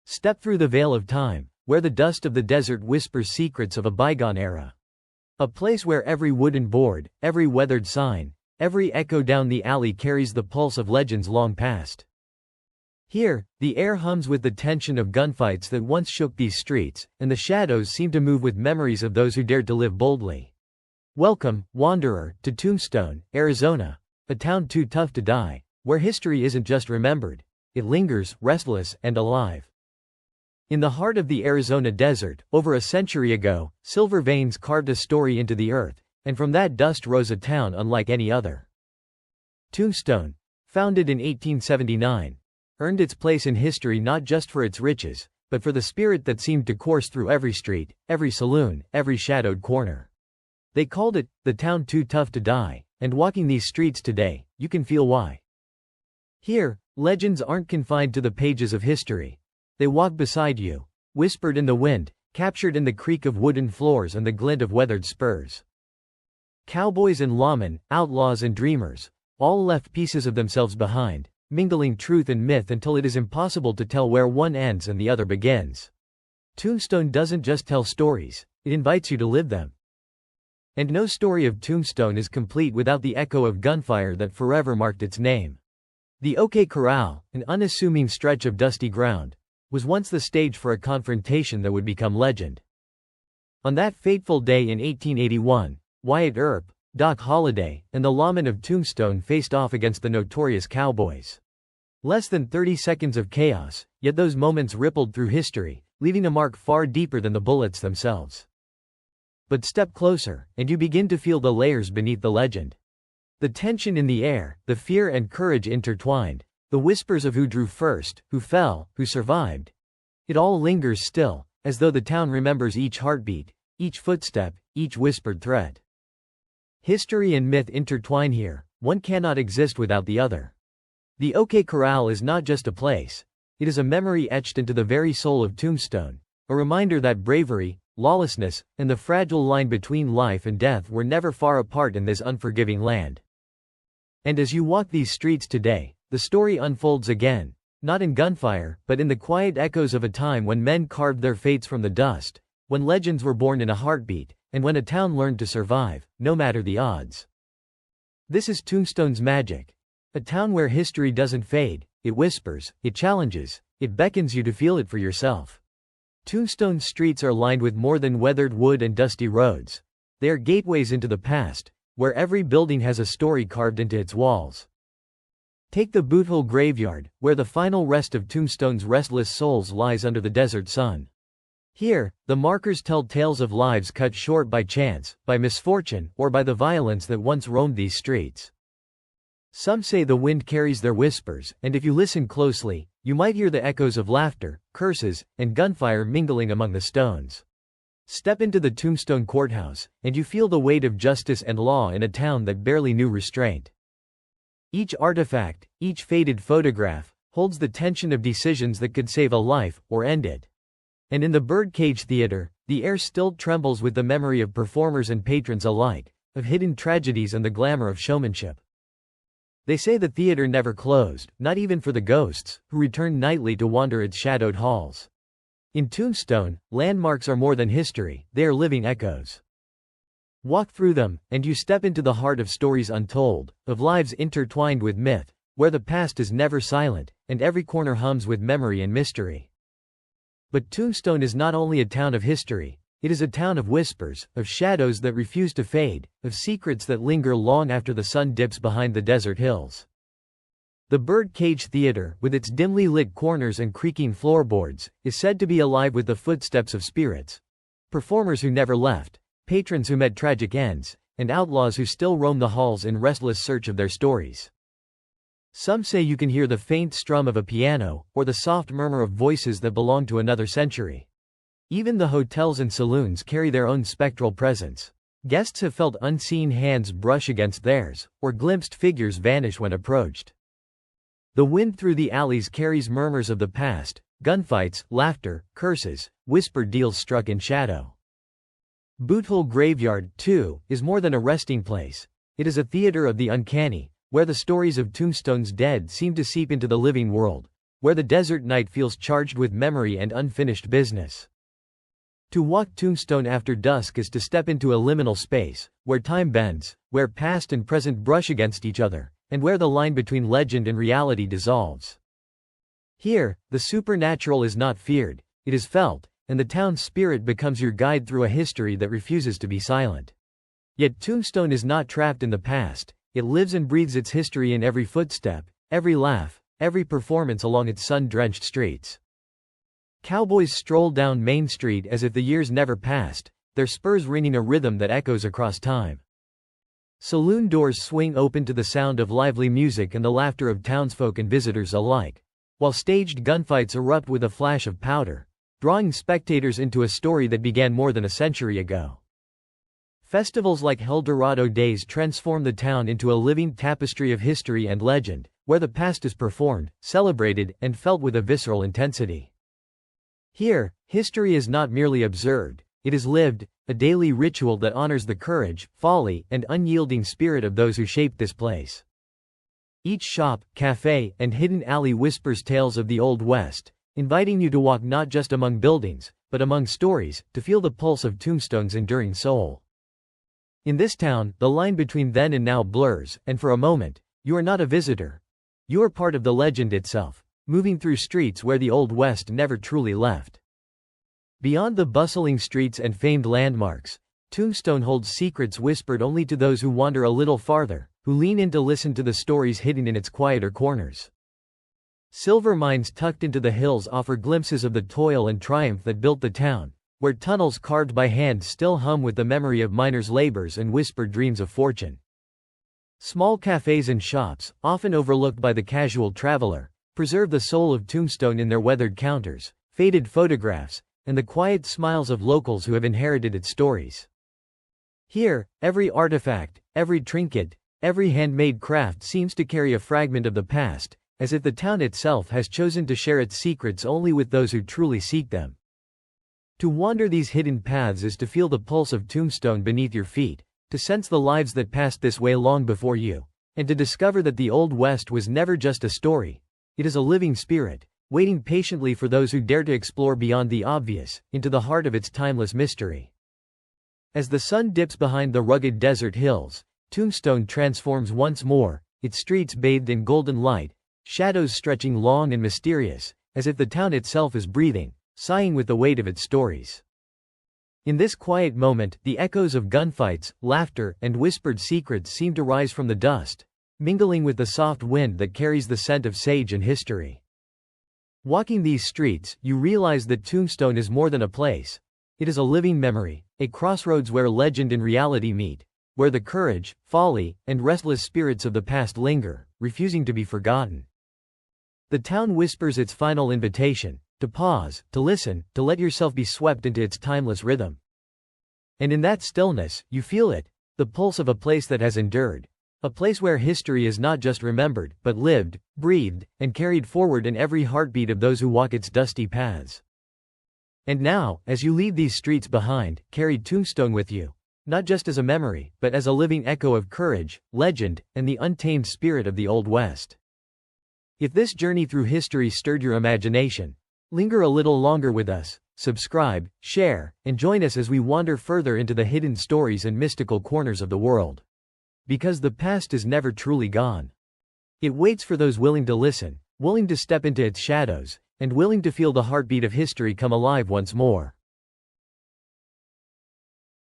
Step through the veil of time, where the dust of the desert whispers secrets of a bygone era. A place where every wooden board, every weathered sign, every echo down the alley carries the pulse of legends long past. Here, the air hums with the tension of gunfights that once shook these streets, and the shadows seem to move with memories of those who dared to live boldly. Welcome, wanderer, to Tombstone, Arizona, a town too tough to die, where history isn't just remembered, it lingers, restless and alive. In the heart of the Arizona desert, over a century ago, silver veins carved a story into the earth, and from that dust rose a town unlike any other. Tombstone, founded in 1879, earned its place in history not just for its riches, but for the spirit that seemed to course through every street, every saloon, every shadowed corner. They called it, the town too tough to die, and walking these streets today, you can feel why. Here, legends aren't confined to the pages of history. They walk beside you, whispered in the wind, captured in the creak of wooden floors and the glint of weathered spurs. Cowboys and lawmen, outlaws and dreamers, all left pieces of themselves behind, mingling truth and myth until it is impossible to tell where one ends and the other begins. Tombstone doesn't just tell stories, it invites you to live them. And no story of Tombstone is complete without the echo of gunfire that forever marked its name. The Corral, an unassuming stretch of dusty ground, was once the stage for a confrontation that would become legend. On that fateful day in 1881, Wyatt Earp, Doc Holliday, and the lawmen of Tombstone faced off against the notorious cowboys. Less than 30 seconds of chaos, yet those moments rippled through history, leaving a mark far deeper than the bullets themselves. But step closer, and you begin to feel the layers beneath the legend. The tension in the air, the fear and courage intertwined, the whispers of who drew first, who fell, who survived. It all lingers still, as though the town remembers each heartbeat, each footstep, each whispered threat. History and myth intertwine here, one cannot exist without the other. The Corral is not just a place, it is a memory etched into the very soul of Tombstone, a reminder that bravery, lawlessness, and the fragile line between life and death were never far apart in this unforgiving land. And as you walk these streets today, the story unfolds again, not in gunfire, but in the quiet echoes of a time when men carved their fates from the dust, when legends were born in a heartbeat, and when a town learned to survive, no matter the odds. This is Tombstone's magic. A town where history doesn't fade, it whispers, it challenges, it beckons you to feel it for yourself. Tombstone's streets are lined with more than weathered wood and dusty roads. They are gateways into the past, where every building has a story carved into its walls. Take the Boothole Graveyard, where the final rest of Tombstone's restless souls lies under the desert sun. Here, the markers tell tales of lives cut short by chance, by misfortune, or by the violence that once roamed these streets. Some say the wind carries their whispers, and if you listen closely, you might hear the echoes of laughter, curses, and gunfire mingling among the stones. Step into the Tombstone courthouse, and you feel the weight of justice and law in a town that barely knew restraint. Each artifact, each faded photograph, holds the tension of decisions that could save a life, or end it. And in the Birdcage Theater, the air still trembles with the memory of performers and patrons alike, of hidden tragedies and the glamour of showmanship. They say the theater never closed, not even for the ghosts, who return nightly to wander its shadowed halls. In Tombstone, landmarks are more than history, they are living echoes. Walk through them, and you step into the heart of stories untold, of lives intertwined with myth, where the past is never silent, and every corner hums with memory and mystery. But Tombstone is not only a town of history, it is a town of whispers, of shadows that refuse to fade, of secrets that linger long after the sun dips behind the desert hills. The Birdcage Theater, with its dimly lit corners and creaking floorboards, is said to be alive with the footsteps of spirits. Performers who never left, patrons who met tragic ends, and outlaws who still roam the halls in restless search of their stories. Some say you can hear the faint strum of a piano, or the soft murmur of voices that belong to another century. Even the hotels and saloons carry their own spectral presence. Guests have felt unseen hands brush against theirs, or glimpsed figures vanish when approached. The wind through the alleys carries murmurs of the past, gunfights, laughter, curses, whispered deals struck in shadow. Boothole Graveyard, too, is more than a resting place. It is a theater of the uncanny, where the stories of Tombstone's dead seem to seep into the living world, where the desert night feels charged with memory and unfinished business. To walk Tombstone after dusk is to step into a liminal space, where time bends, where past and present brush against each other, and where the line between legend and reality dissolves. Here, the supernatural is not feared, it is felt, and the town's spirit becomes your guide through a history that refuses to be silent. Yet Tombstone is not trapped in the past, it lives and breathes its history in every footstep, every laugh, every performance along its sun-drenched streets. Cowboys stroll down Main Street as if the years never passed, their spurs ringing a rhythm that echoes across time. Saloon doors swing open to the sound of lively music and the laughter of townsfolk and visitors alike, while staged gunfights erupt with a flash of powder, drawing spectators into a story that began more than a century ago. Festivals like El Dorado Days transform the town into a living tapestry of history and legend, where the past is performed, celebrated, and felt with a visceral intensity. Here, history is not merely observed, it is lived, a daily ritual that honors the courage, folly, and unyielding spirit of those who shaped this place. Each shop, cafe, and hidden alley whispers tales of the Old West, inviting you to walk not just among buildings, but among stories, to feel the pulse of Tombstone's enduring soul. In this town, the line between then and now blurs, and for a moment, you are not a visitor. You are part of the legend itself, moving through streets where the Old West never truly left. Beyond the bustling streets and famed landmarks, Tombstone holds secrets whispered only to those who wander a little farther, who lean in to listen to the stories hidden in its quieter corners. Silver mines tucked into the hills offer glimpses of the toil and triumph that built the town, where tunnels carved by hand still hum with the memory of miners' labors and whispered dreams of fortune. Small cafes and shops, often overlooked by the casual traveler, preserve the soul of Tombstone in their weathered counters, faded photographs, and the quiet smiles of locals who have inherited its stories. Here, every artifact, every trinket, every handmade craft seems to carry a fragment of the past, as if the town itself has chosen to share its secrets only with those who truly seek them. To wander these hidden paths is to feel the pulse of Tombstone beneath your feet, to sense the lives that passed this way long before you, and to discover that the Old West was never just a story, it is a living spirit, waiting patiently for those who dare to explore beyond the obvious, into the heart of its timeless mystery. As the sun dips behind the rugged desert hills, Tombstone transforms once more, its streets bathed in golden light, shadows stretching long and mysterious, as if the town itself is breathing, sighing with the weight of its stories. In this quiet moment, the echoes of gunfights, laughter, and whispered secrets seem to rise from the dust, mingling with the soft wind that carries the scent of sage and history. Walking these streets, you realize that Tombstone is more than a place. It is a living memory, a crossroads where legend and reality meet, where the courage, folly, and restless spirits of the past linger, refusing to be forgotten. The town whispers its final invitation, to pause, to listen, to let yourself be swept into its timeless rhythm. And in that stillness, you feel it, the pulse of a place that has endured, a place where history is not just remembered, but lived, breathed, and carried forward in every heartbeat of those who walk its dusty paths. And now, as you leave these streets behind, carry Tombstone with you, not just as a memory, but as a living echo of courage, legend, and the untamed spirit of the Old West. If this journey through history stirred your imagination, linger a little longer with us, subscribe, share, and join us as we wander further into the hidden stories and mystical corners of the world. Because the past is never truly gone. It waits for those willing to listen, willing to step into its shadows, and willing to feel the heartbeat of history come alive once more.